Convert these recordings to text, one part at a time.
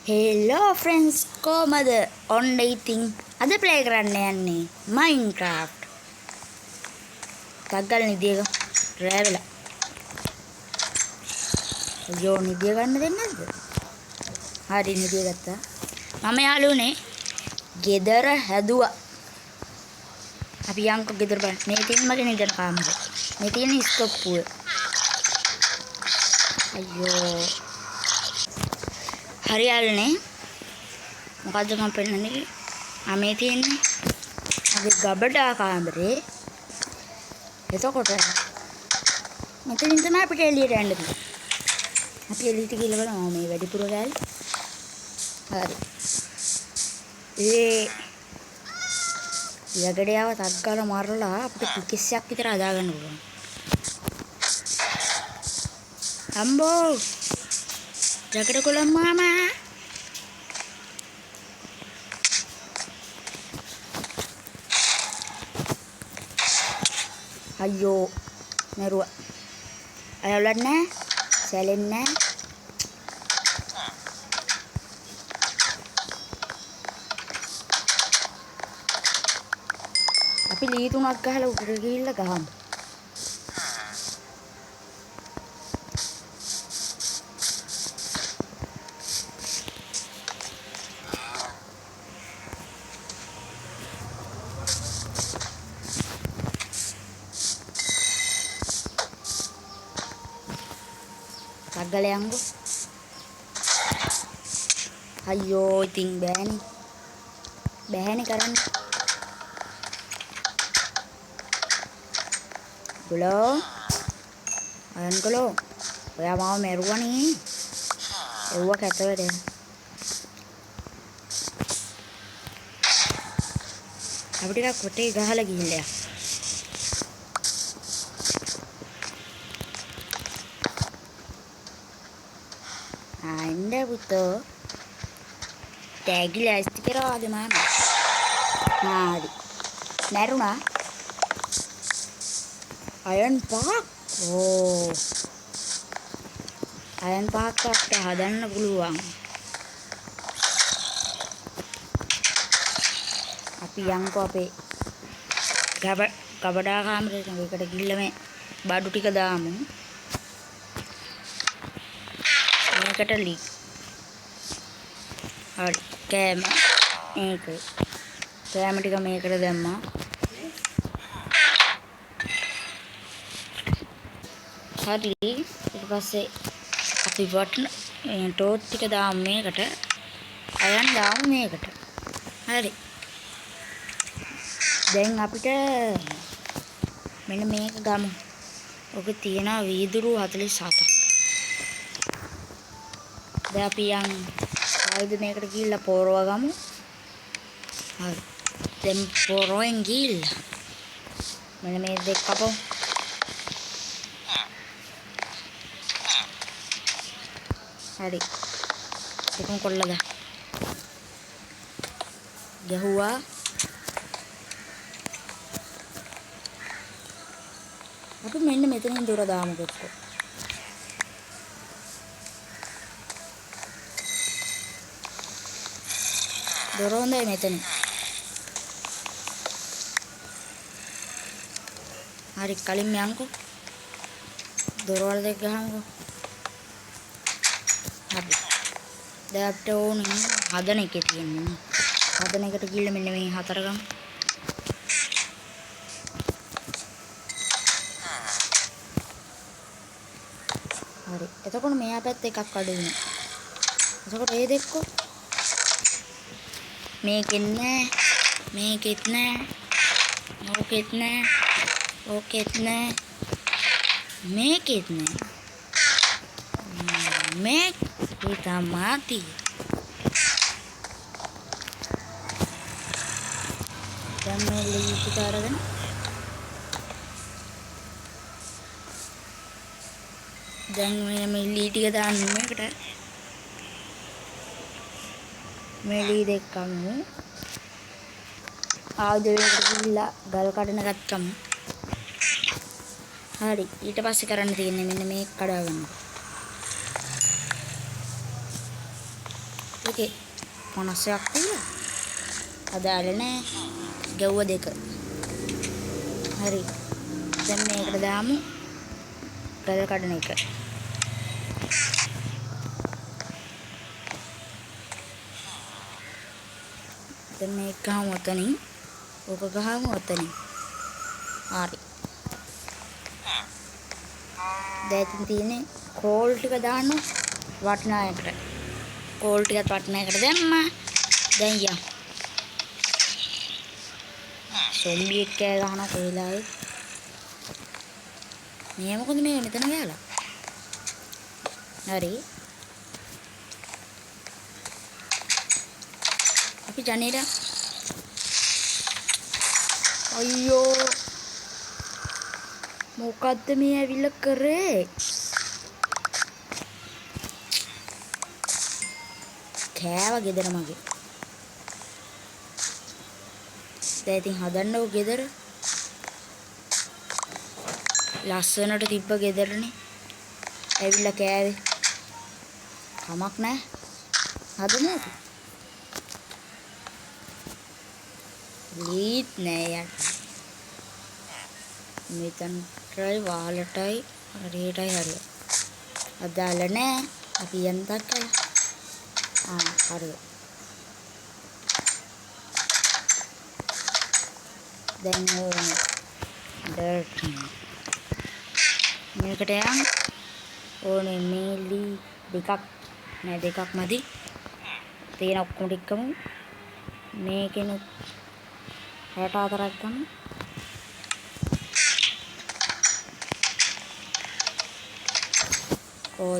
Hello friends කොහමද? ඔන්න ඉතින් අද ප්ලේ කරන්න යන්නේ මයින්ක්‍රාෆ්ට්. තග්ගල නිදියක රෑ වෙලා. අයියෝ නිදිය ගන්න දෙන්නේ නැද්ද? හරි නිදිය ගත්තා. මම යාළුවනේ ගෙදර හැදුවා. අපි යන්කෝ ගෙදර බලන්න. මේ තියෙන මගේ නිදන කාමරේ. මේ තියෙන ස්ටොප්පුව. අයියෝ හරි යාළුවනේ මොකද්ද මම පෙන්නන්නේ? මේ තියෙන්නේ මගේ ගබඩා කාමරේ. එතකොට මෙතනින් තමයි අපිට එළියට යන්න තියෙන්නේ. අපි එළියට ගිහලා බලමු මේ වැඩිපුර ගෑල්. හරි. යකඩයව තක් ගාලා මරලා අපිට පිකස් එකක් විතර හදාගන්න පුළුවන්. අම්බෝ යකඩ කොළන් මාමා. අයියෝ මරුවා. අයවලත් නැහැ. සැලෙන්නේ නැහැ. අපි ලී තුනක් ගහලා උඩට ගිහිල්ලා ගහමු. තග්ගල යංගෝ. අයියෝ ඉතින් බෑනේ කරන්න. ගලෝ අයන්ගලෝ ඔයා මාව මරුවනේ. එව්ව කැතවද? අපි ටිකක් කොටේ ගහලා ගිහිල්ලා. ආන්න පුතෝ ටැගි ලෑස්ති කරාද මාමා? හරි. මරුණා. අයන් පහක්. අයන් පහක් අපිට හදන්න පුළුවන්. අපි යන්කෝ අපේ ගබඩා කාමරේට මේකට ගිහිල්ලා මේ බඩු ටික දාමු. මේකට ලී. හරි කෑම මේක. කෑම ටික මේකට දැම්මා. හරි ඊට පස්සේ අපි වටන ටෝට් ටික දාමු මේකට. අයන් දාමු මේකට. හරි. දැන් අපිට මෙන්න මේක ගමු. ඔක තියෙනවා වීදුරු 47ක්. දැන් අපි ආයුධ මේකට ගිහිල්ලා පොරව ගමු. හරි. දැන් පොරවෙන් ගිහිල්ලා මෙන්න මේ දෙක කපමු. හරි. දෙකම කොල්ලද ගැහුවා. අපි මෙන්න මෙතනින් දොර දාමු කොක්කෝ. දොර හොඳයි මෙතන. හරි කලින් යන්කෝ. දොරවල් දෙක ගහමුකෝ. හරි. දැන් අපිට ඕනේ හදන එකේ තියෙන්නේ. හදන එකට ගිහලා මෙන්න මේ හතර ගමු. හරි. එතකොට මෙයා පැත්ත එකක් අඩු වෙනවා. එතකොට ඒ දෙක්කෝ මේකෙත් නෑ, මේකෙත් නෑ, ඕකෙත් නෑ, ඕකෙත් නෑ, මේකෙත් නෑ. මේක තමයි. දැන් මේ ලී ටික අරගෙන දැන් මේ ලී ටික දාන්න මේකට. මේ ලී දෙකම ආයුධයකට ගිහිල්ලා ගල් කඩන ගත්තම හරි. ඊට පස්සේ කරන්න තියෙන්නේ මෙන්න මේක කඩා ගන්න. ඒකේ 50ක් තියලා. අදාළ නෑ. ගැව්ව 2. හරි. දැන් මේකට දාමු ගල් කඩන එක. දැන් මේක ගහමු ඔතනින්. ඕක ගහමු ඔතනින්. හරි. දැන් තියෙන්නේ කෝල් ටික දාන්න වටනා එකට. කෝල් ටිකත් වටනා එකට දැම්මා. දැන් යම්. සොම්බි එක කෑ ගහන කොහෙලායි. මේ මොකද මේ මෙතන ගෑලා. හරි. අපි ජනේල අයියෝ මොකද්ද මේ ඇවිල්ලා කරේ? කෑවා ගෙදර මගේ. දැන් ඉතින් හදන්නව ගෙදර. ලස්සනට තිබ්බ ගෙදරනේ. ඇවිල්ලා කෑවේ. කමක් නැහැ. හදමු. ලීත් නෑ යට. මෙතනටයි වාලටයි හරියටයි හරිය. අදාළ නෑ. අපි යන්තක් කළා. හරිය. දැන් ඕනේ ඩර්ට් මේකට යන් ඕනේ මේලි දෙකක් නෑ දෙකක් මදි. තියෙන ඔක්කොම ටිකම මේකෙනුත් 64ක් ගමු.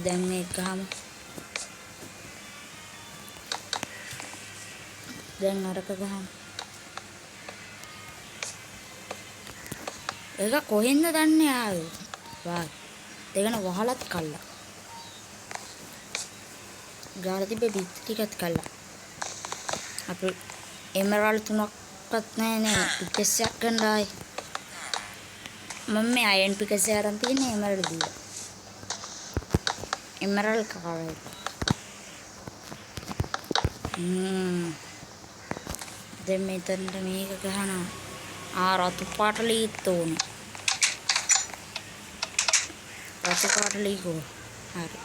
දැන් මේක ගහමු. දැන් අරක ගහමු. ඒක කොහෙන්ද දන්නේ ආවේ? වා. දෙගන වහලත් කල්ලා. ගාලා තිබ්බ බිත් ටිකත් කල්ලා. අපි එමරාල්ඩ් 3ක්වත් නැහැ පිකස් එකක් ගන්න ආයි. මම මේ අයන් පිකස් එක අරන් තියෙන්නේ එමරාල්ඩ් දීලා. එමරාල්ඩ් කාරයි. දැන් මෙතනට මේක ගහනවා. රතු පාට ලීත් ඕනේ. රතු පාට ලී ගෝ. හරි.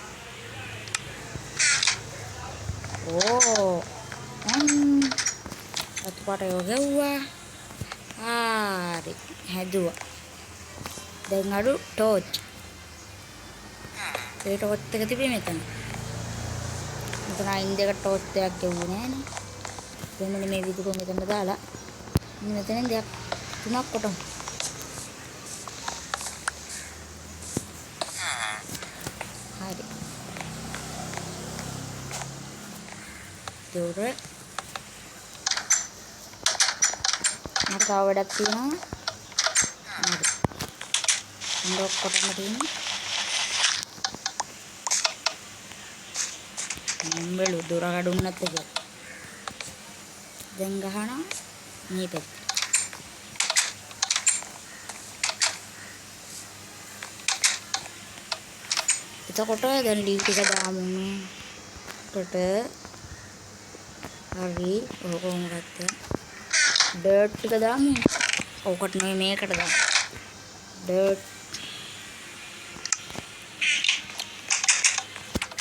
රතු පාට යෝගුවා. හරි. හැදුවා. දැන් අඩු ටෝච්. ඒ ටෝච් එක තිබෙන්නේ මෙතන. මෙතන අයින් දෙක ටෝච් එකක් ගෙවුවේ නෑනේ. දෙමෙන්න මේ විදුරුව මෙතන දාලා මෙතනින් දෙයක් 3ක් කොටමු. හරි. දොර මට තව වැඩක් තියෙනවා. හරි. හොඳ කොටම තියෙනවා. මෙලු දොර කඩුන්නත් එක. දැන් ගහනවා මේ පැත්ත. එතකොට දැන් ලීව් ටික දාමු මේකට. හරි. ඕක මොකක්ද? ඩර්ට් ටික දාමු. ඕකට නෙමෙයි මේකට දාමු. ඩර්ට්.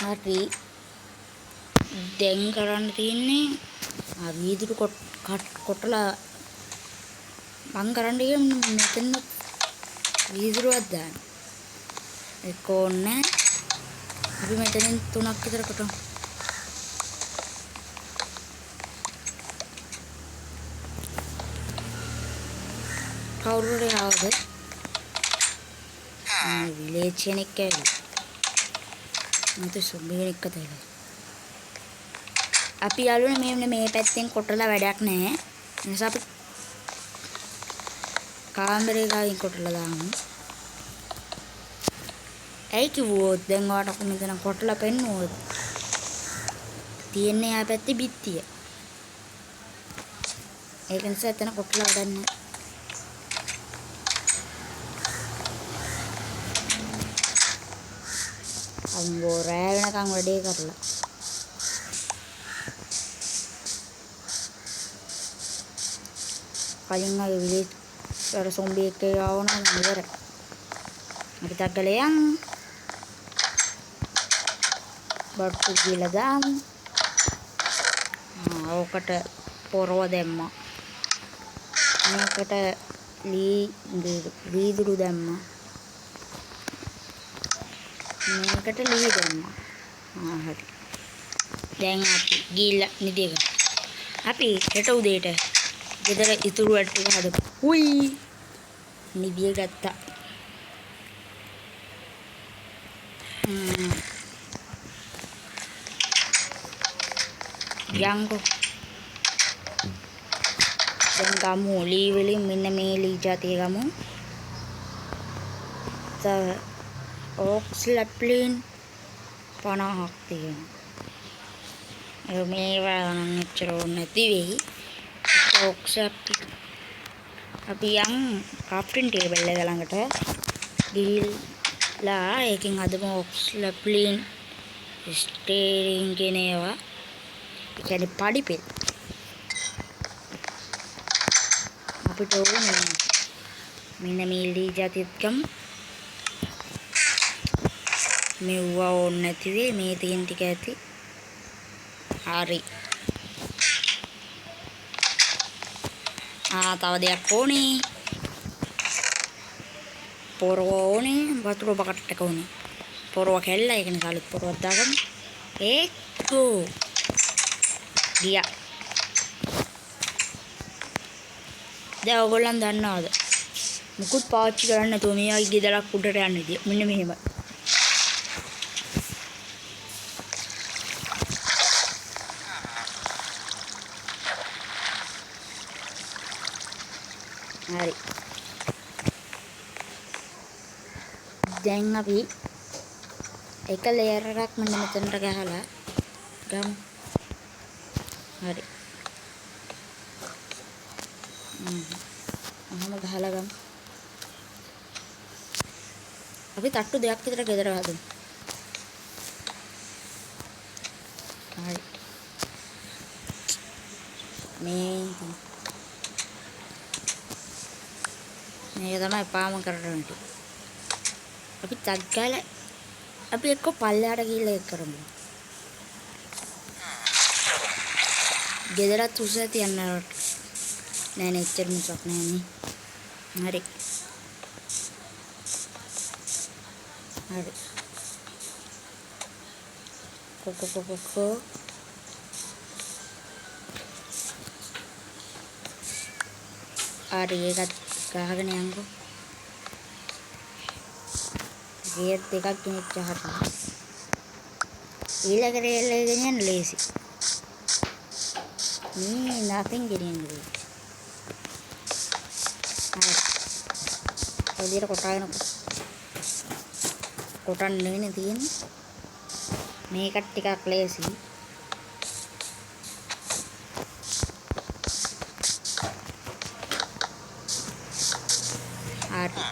හරි. දැන් කරන්න තියෙන්නේ වීදුරු කොටලා මං කරන්න ගියේ මෙතන වීදුරුවක් දාන්න. ඒක ඕනේ. අපි මෙතනින් 3ක් විතර කොටමු. කවුරුරේ ආවද? විලේජ් කෙනෙක් ඇවිල්ලා. මට සුබිනෙක් කතාවයි. අපි යාළුවනේ මේ පැත්තෙන් කොටලා වැඩක් නැහැ. ඒ නිසා අපි කාමරේ ගාවින් කොටලා දාමු. ඇයි කිව්වොත් දැන් ඔයාලට මෙතන කොටලා පෙන්නුවොත් තියෙන්නේ ආ පැත්තේ බිත්තිය. ඒක නිසා එතන කොටලා වැඩක් නැහැ. අම්බෝ රෑ වෙනකන් වැඩේ කරලා කලින් ආවේ විලේජ් වල සොම්බි එකක් ආවනම් ඉවරයි. අපි තක්කලේ යන් බට්ටු ගිහලා දාමු. ඕකට පොරව දැම්මා. මේකට වීදුරු දැම්මා. මේකට ලී දැම්මා. හරි. දැන් අපි ගිහලා නිදියක. අපි හෙට උදේට ගෙදර ඉතුරු වැඩ ටික හදමු. උයි. නිදිය ගත්තා. යංගෝ. දැන් ගමු ලී වලින් මෙන්න මේ ලී જાතිය ගමු. තව ඕක්ස් ලැප්ලින් 50ක් තියෙනවා. මේවා නම් එච්චර ඕනේ නැති වෙයි. ඕක්ස් අපි යන් ක්‍රාෆ්ටින් ටේබල් එක ළඟට ගිහිල්ලා ඒකෙන් හදමු ඕක්ස් ලැප්ලින් ස්ටේරින් කියන ඒවා. ඒ කියන්නේ පඩිපෙල්. අපිට ඕනේ මෙන්න මේ ලී જાතියත් ගමු. මෙව්වා ඕනේ නැති වෙයි මේ තියෙන ටික ඇති. හරි. තව දෙයක් ඕනේ. පොරව ඕනේ. වතුර බකට් එක ඕනේ. පොරව කැල්ලා ඒකනේ කාලෙත් පොරවක් දාගමු. ඒකෝ. ගියා. දැන් ඔයගොල්ලන් දන්නවද? මුකුත් පාවිච්චි කරන්නේ නැතුව මේ වගේ ගෙදරක් උඩට යන්න ඉතින් මෙන්න මෙහෙම. හරි. දැන් අපි එක ලේයර් එකක් මෙන්න මෙතනට ගහලා ගමු. හරි. අහම ගහලා ගමු. අපි තට්ටු දෙකක් විතර ගෙදර හදමු. හරි. මේක තමයි පාම කරන්නේ. අපි ටක් ගාලා අපි එක්ක පල්ලෙහාට ගිහිල්ලා ඒක කරමු. ගෙදරත් උස තියන්න නෑ නේ එච්චර මුසක් නෑනේ. හරි. හරි. කොකොකොකො හරි ඒකත් ගහගෙන යන්කෝ. ගේට් දෙකක් ගෙනිච්ච හරිය. ඊළඟට එල්ලගෙන යන්න ලේසි. nothing ගෙනියන්නේ. හරි. ඔලියට කොටාගෙන කොටන්න නෙවෙයි තියෙන්නේ. මේකට ටිකක් ලේසි. හරි.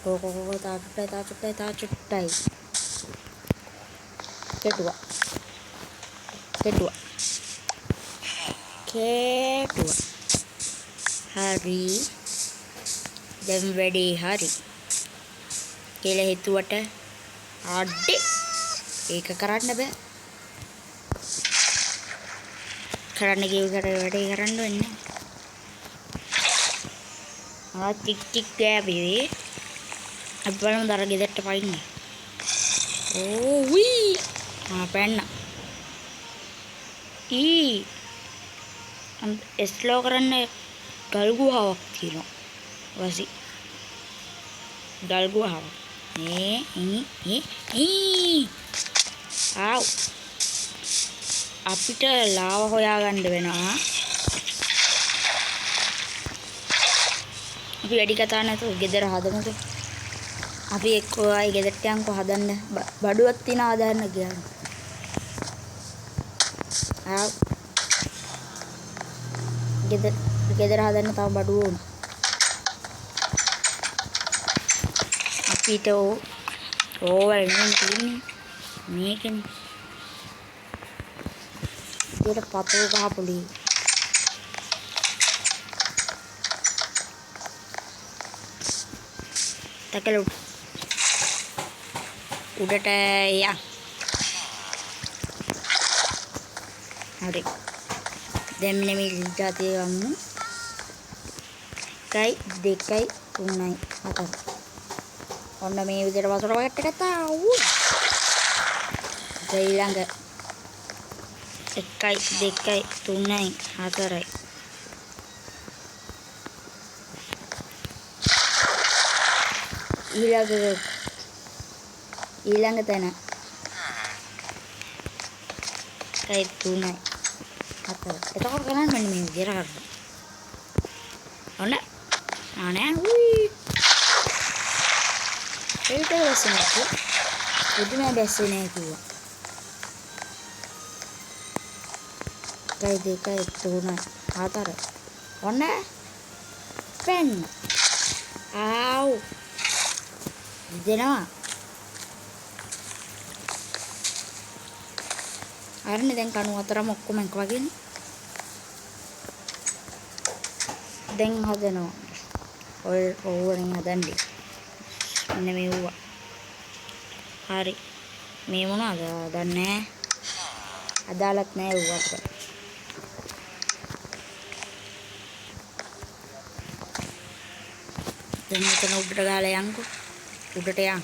කොකොකො තාචුට්ටයි. කෙටුවා. හරි. දැන් වැඩේ හරි. කියලා හිතුවට අඩේ ඒක කරන්න බෑ. කරන්න ගියුවට වැඩේ කරන්න වෙන්නේ. ටික් ගෑවේ. අපි බලමු දර ගෙදරට පයින්න. වී. පැන්න. ස්ලෝ කරන්න ගල් ගුහාවක් තියෙනවා. වසි. ගල් ගුහාවක්. ආව්. අපිට ලාව හොයාගන්න වෙනවා. අපි වැඩි කතා නැතුව ගෙදර හදමුද? අපි එක්කෝ ආයි ගෙදරට යන්කෝ හදන්න. බඩුවක් තියන ආදාන්න ගියා. ආව්. ගෙදර හදන්න තව බඩුව ඕන. අපිට ඕවල් නෙමෙයි තියෙන්නේ. මේකනේ. ඊට පතෝ ගහපොලි. තකල උඩට යා. හරි. දැන් මෙන්න මේ ජාතිය ගමු. 1 2 3 4. ඔන්න මේ විදිහට වතුර වගට් එකක් තාවු. ඊළඟ 1 2 3 4. ඊළඟ තැන 1 3 4. එතකොට කරන්නේ මෙන්න මේ විදිහට කරනවා. ඔන්න ආනේ උයි. ඒක දැස්සනේ. බුදුම දැස්සනේ කිව්වා. 1 2 3 4. ඔන්න පෙන්න. ආව්. දෙනවා. හරිනේ දැන් කණු හතරම ඔක්කොම එක වගේනේ. දැන් හදනවා. ඔය ඕවරින් හදන්නේ. මෙන්න මේවා. හරි. මේ මොනවද? දන්නේ නැහැ. අදාළත් නැහැ ඌවට. දැන් මෙතන උඩට ගාලා යන්කෝ. උඩට යන්.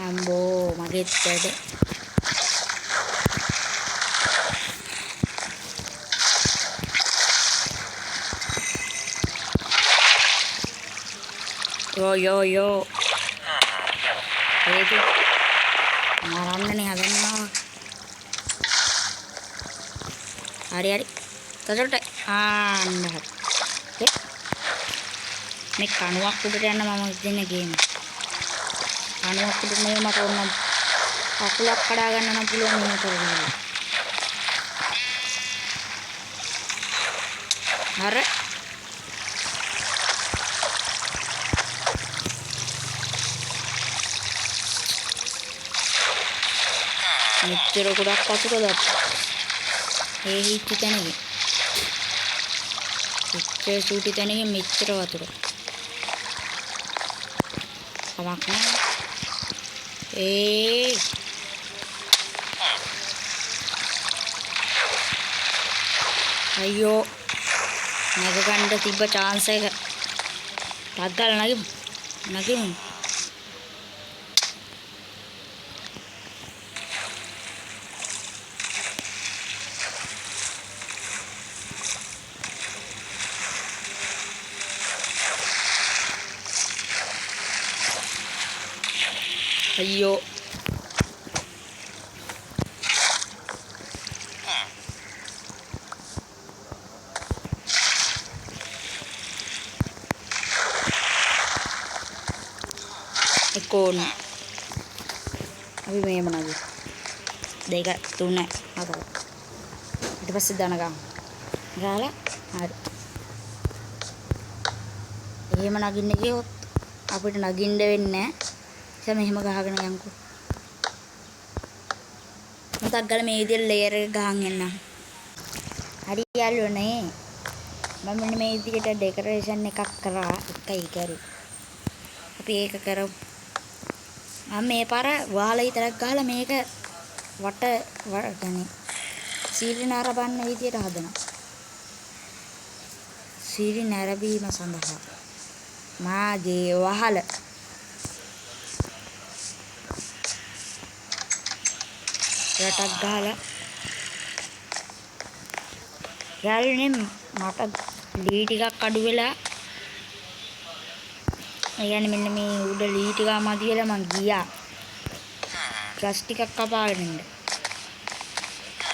අම්බෝ මගෙත් වැඩ. යෝ ඒක මරන්නනේ හදන්නවා. හරි තදට ආන්න හරි. මේ කණුවක් උඩට යන්න මම දෙන්නේ ගේම. කණුවක් උඩට නෙවෙයි මට ඕන අකුලක් කඩා ගන්න නම් පුළුවන් මේ කරගෙන. හරි. මෙච්චර ගොඩක් වතුර දැක්කා. ඒ හිටි තැනකින්. මෙච්චර සූටි තැනකින් මෙච්චර වතුර. කමක් නැහැ. අයියෝ. නැග ගන්න තිබ්බ chance එක. ටග්ගල නගිමු. අයියෝ එකෝන අපි මේ මොනවද 2 3 4 ඊට පස්සේ දාන ගමු ගාලා හරි එහෙම නගින්න ගියොත් අපිට නගින්න වෙන්නේ නැහැ මෙහෙම ගහගෙන යන්කෝ මතක් ගාලා මේ විදිහට ලේයර් එක ගහන් එන්නම් හරි යාළුවනේ මම මෙන්න මේ විදිහට ඩෙකොරේෂන් එකක් කරා එකයි කරු අපි ඒක කරමු මම මේ පාර වහලා විතරක් ගහලා මේක වට ගන්නේ සීරි නරඹන්න විදියට හදනවා සීරි නරඹීම සඳහා මාගේ වහල රටක් ගහලා යාළුවනේ මට ලී ටිකක් අඩු වෙලා يعني මෙන්න මේ උඩ ලී ටික මදි වෙලා මං ගියා ගස් ටිකක් කපාගෙන ඉන්න.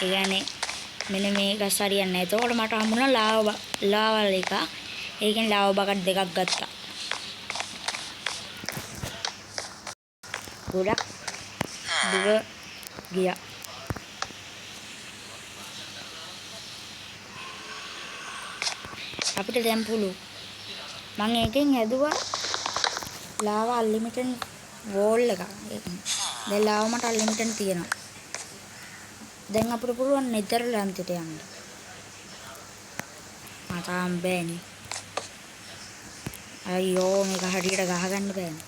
ඒ කියන්නේ මෙන්න මේ ගස් හරියන්නේ නැහැ. එතකොට මට හම්බුණා ලාවල් එක. ඒකෙන් ලාව බකට් දෙකක් ගත්තා. ගොඩක් දුර ගියා. අපිට දැන් පුළු. මම ඒකෙන් හැදුවා ලාවා අන්ලිමිටඩ් වෝල් එකක්. දැන් ලාව මට අන්ලිමිටඩ් තියෙනවා. දැන් අපිට පුළුවන් නෙදර්ලන්තයට යන්න. තාම බෑනේ. අයියෝ මේක හරියට ගහගන්න බෑනේ.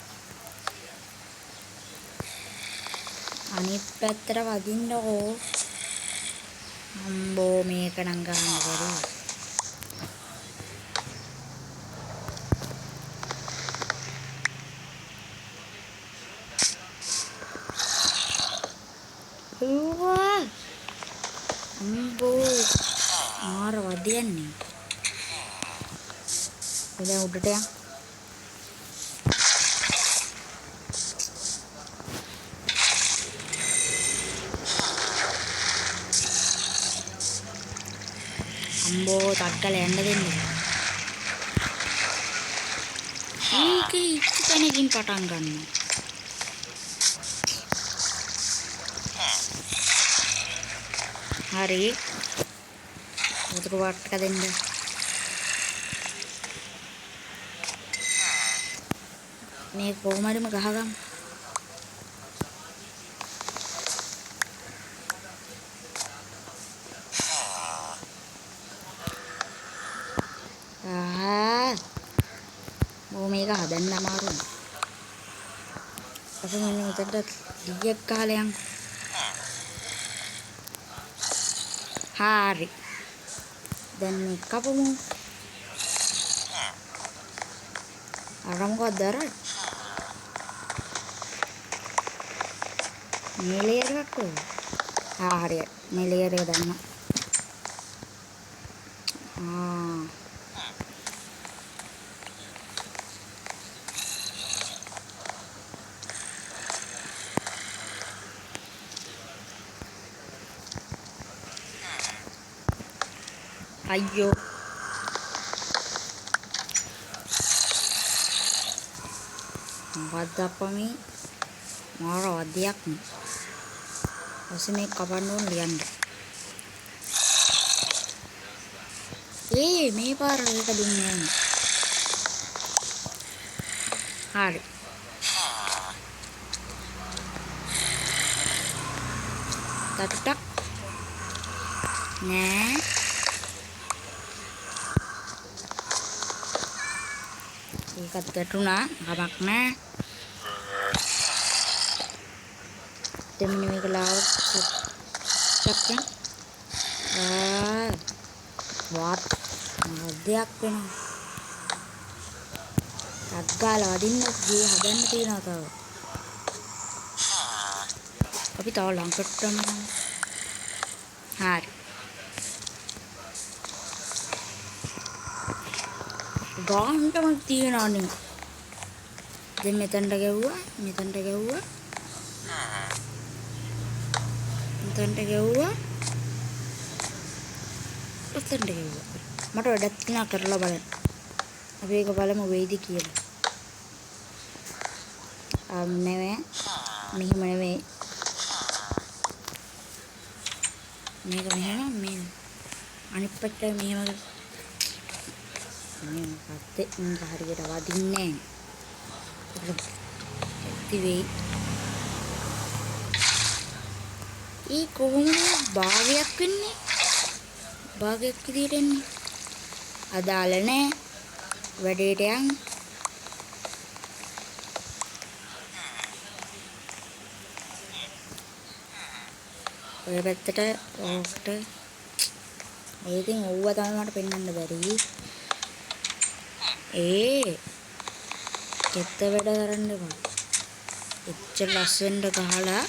අනිත් පැත්තට වදින්නකෝ. අම්බෝ මේක නම් ගහන්න බැරි. උවා අම්බෝ මාර වදියන්නේ. දැන් උඩට යන්න. අම්බෝ තක්කල යන්න දෙන්නේ. ඒකේ ඉස්සෙනකින් පටන් ගන්නවා. හරි. උතුරු වට්ටක දෙන්න. මේ කොහමදම ගහගමු. මේක හදන්න අමාරුයි. අපි මෙන්න මෙතනට ඩීයක් ගහලා යමු. හරි. දැන් මේ කපමු. අර මොකක්ද අර? මේ ලේයර් එකක් කොහෙද? හරි. මේ ලේයර් එක දාන්න. අයියෝ මොකද්ද අප්පා මේ මාර වදියක් නේ. ඔසේ මේ කපන්න ඕන ලියන්න. මේ පාර එක දුන්නේ නැහැ. හරි. තට්ටක් නෑ. ඒකත් වැටුණා. කමක් නෑ. දෙමිනි මේක ලාවත් චක්කන්. වාත් මද්දයක් වෙනවා. අග්ගාලා වදින්න ගේ හදන්න තියෙනවා තව. අපි තව ලංකටම යමු. හරි. ගාන්ටම තියනවනේ. දැන් මෙතනට ගැව්වා. මෙතනට ගැව්වා. මෙතනට ගැව්වා. මෙතනට ගැව්වා. මට වැඩක් තියෙනවා කරලා බලන්න. අපි ඒක බලමු වෙයිද කියලා. නෙවෙයි. මෙහෙම නෙවෙයි. මේක මෙහෙම මේ අනිත් පැත්තට මෙහෙම මේ පැත්තේ හරියට වදින්නේ නැහැ. ඉතින් ඒ කොහොමද භාගයක් වෙන්නේ? භාගයක් විදියට එන්නේ. අදාළ නැහැ. වැඩේට යන්. ඔය පැත්තට ඕකට ඒකෙන් ඕවා තමයි මට පෙන්වන්න බැරි. කෙත්ත වැඩ කරන්න බෑ. එච්චර ලස්සනට ගහලා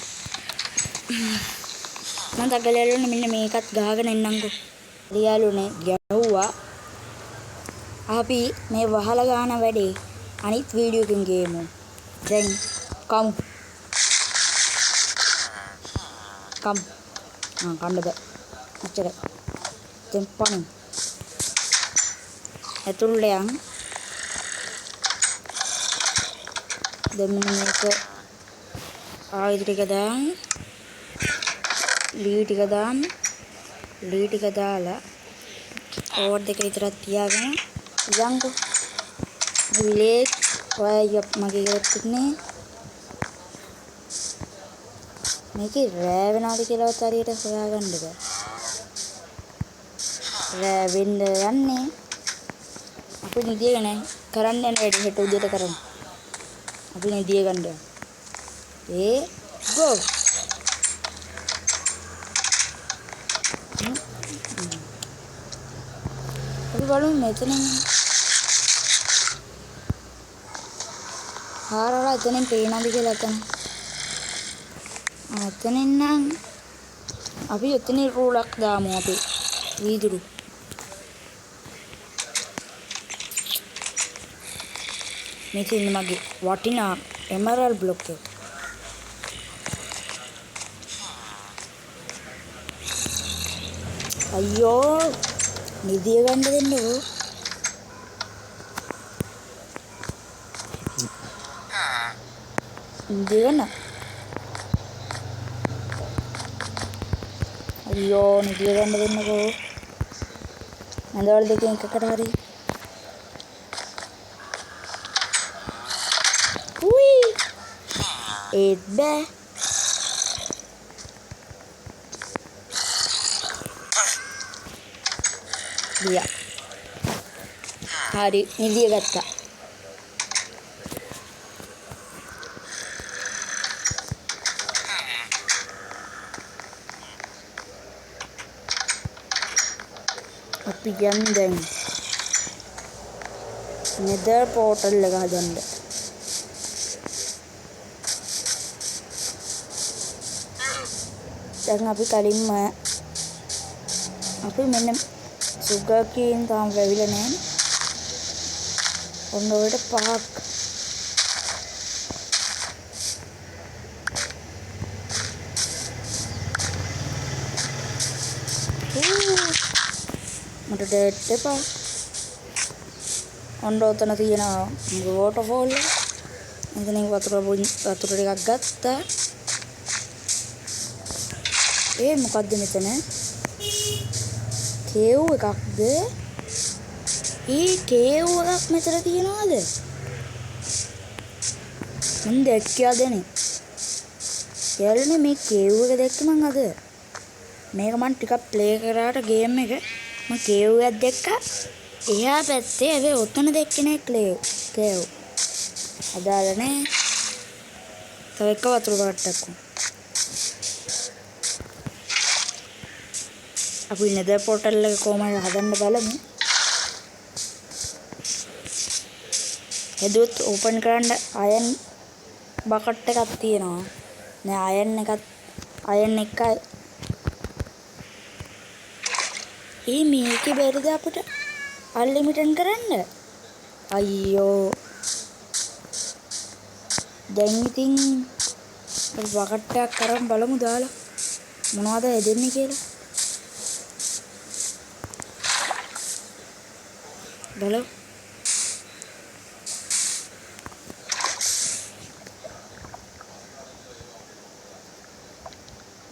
මම තගලෙල්ලුනේ මෙන්න මේකත් ගහගෙන එන්නම්කෝ. ලියාලුනේ ගැහුවා. අපි මේ වහලා ගන්න වැඩේ අනිත් වීඩියෝ එකකින් ගේමු. දැන් කමු. කන්න බෑ. එච්චර. දැන් පණු. ඇතුළට යන්. දැන් මේක ආයෙත් ටික දාන්න. ලී ටික දාන්න. ලී ටික දාලා ඕවර් දෙක විතරක් තියාගෙන යන්කෝ. විලේ ඔය මගේ ගෙදරට නේ. මේකේ රෑ වෙනවාද කියලාවත් හරියට හොයාගන්න බෑ. රෑ වෙන්න යන්නේ. අපි නිදිය ගන්න කරන්න යන වැඩ හෙට උදේට කරමු. අපි නිදිය ගන්න යනවා. ගෝ. අපි බලමු මෙතන. හාරලා එතනින් පේනවද කියලා එතන. එතනින් නම් අපි එතනින් රූලක් දාමු අපි වීදුරු. මේක ඉන්න මගේ වටිනා එමරල්ඩ් බ්ලොක් එක. අයියෝ නිදිය ගන්න දෙන්නකෝ. නිදිය ගන්න. අයියෝ නිදිය ගන්න දෙන්නකෝ. අඳවල දෙකෙන් එකකට හරි. උයි ඒත් බෑ. ගියා. හරි නිදිය ගත්තා. අපි යන්නේ දැන් නෙදර් පෝටල් එක හදන්න. දැන් අපි කලින්ම අපි මෙන්න සුගර් කීන් තාම වැවිලා නැහැ. ඔන්න ඔයාලට පහක් මට ඩේට් එපා. ඔන්න ඔතන තියෙනවා වෝටර්ෆෝල් එක. එතනින් වතුර ටිකක් ගත්තා. මොකද්ද මෙතන? කේව් එකක්ද? කේව් එකක් මෙතන තියනවාද? මම දැක්කයදනේ. යාළුවනේ මේ කේව් එක දැක්ක මං අද. මේක මං ටිකක් ප්ලේ කරාට ගේම් එක මම කේව් එකක් දැක්කා. එහා පැත්තේ හැබැයි ඔතන දැක්කේ නෑ කේව්. අදාළ නෑ. තව එක වතුර බාට්ටක් වුණා. අපි නෙදර් පෝටල් එක කොහමද හදන්න බලමු. එදුත් ඕපන් කරන්න අයන් බකට් එකක් තියෙනවා. නෑ අයන් එකයි. මේකේ බැරිද අපිට අන්ලිමිටඩ් කරන්න? අයියෝ. දැන් ඉතින් බකට් එකක් කරන් බලමු දාලා මොනවද හැදෙන්නේ කියලා. බලමු.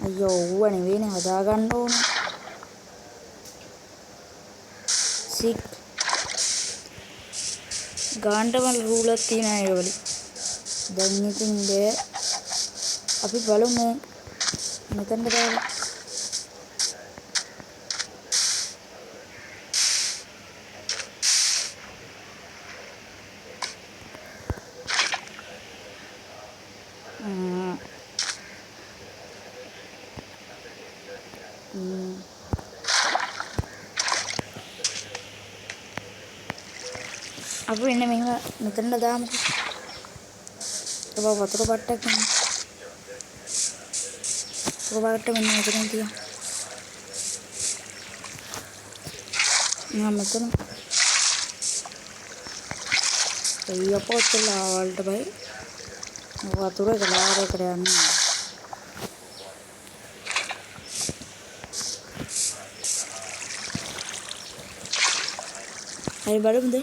අයියෝ ඌව නෙවෙයිනේ හදාගන්න ඕනේ. සික් ගාන්ඩමල් රූලක් තියෙන අය වල. දැන් ඉතින් අපි බලමු මෙතනට දාලා. අපි එන්න මෙහෙම මෙතනට දාමුකෝ. තව වතුර බට්ටක් ගන්න. වතුර බට්ට මෙන්න මෙතන තියන්න. මෙතන පොත්තලා වලට බයි වතුර ගලාරයකට යන්නේ. හරි බලමුද?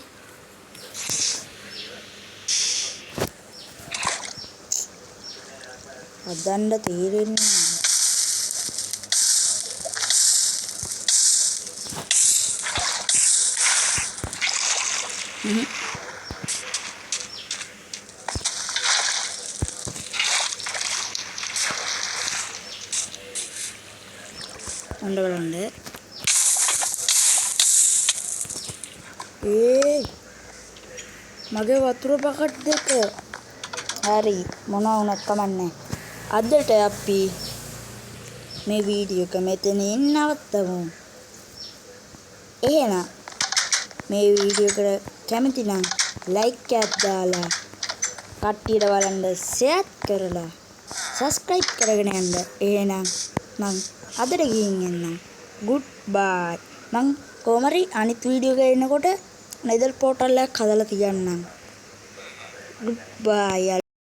හදන්න තීරෙන්නේ ඔන්න බලන්න. මගේ වතුර බකට් දෙක. හරි මොනවා වුණත් කමන්නේ. අදට අපි මේ වීඩියෝ එක මෙතනින් නවත්තමු. එහෙනම් මේ වීඩියෝ එකට කැමති නම් ලයික් එකක් දාලා කට්ටියට බලන්න ෂෙයාර් කරලා සබ්ස්ක්‍රයිබ් කරගෙන යන්න. එහෙනම් මං අදට ගිහින් එන්නම්. ගුඩ් බයි. මං කොහමරි අනිත් වීඩියෝ එක එනකොට නෙදර් පෝටල් එකක් හදලා තියන්නම්. ගුඩ් බයි.